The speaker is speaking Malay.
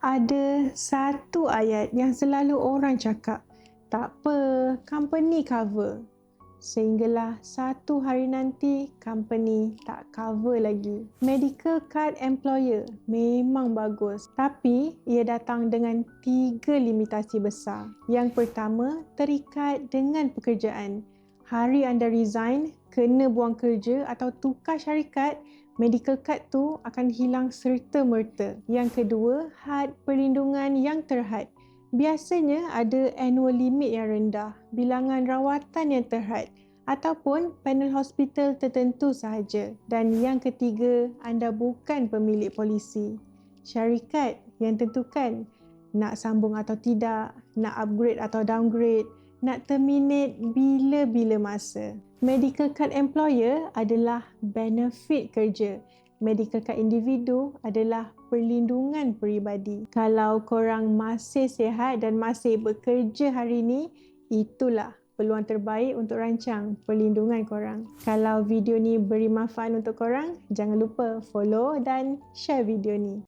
Ada satu ayat yang selalu orang cakap, tak apa, company cover. Sehinggalah satu hari nanti, company tak cover lagi. Medical card employer memang bagus, tapi ia datang dengan 3 limitasi besar. Yang pertama, terikat dengan pekerjaan. Hari anda resign, kena buang kerja atau tukar syarikat, medical card tu akan hilang serta-merta. Yang kedua, had perlindungan yang terhad. Biasanya ada annual limit yang rendah, bilangan rawatan yang terhad ataupun panel hospital tertentu sahaja. Dan yang ketiga, anda bukan pemilik polisi. Syarikat yang tentukan nak sambung atau tidak, nak upgrade atau downgrade, nak terminate bila-bila masa. Medical card employer adalah benefit kerja. Medical card individu adalah perlindungan peribadi. Kalau korang masih sihat dan masih bekerja hari ini, itulah peluang terbaik untuk rancang perlindungan korang. Kalau video ni beri manfaat untuk korang, jangan lupa follow dan share video ni.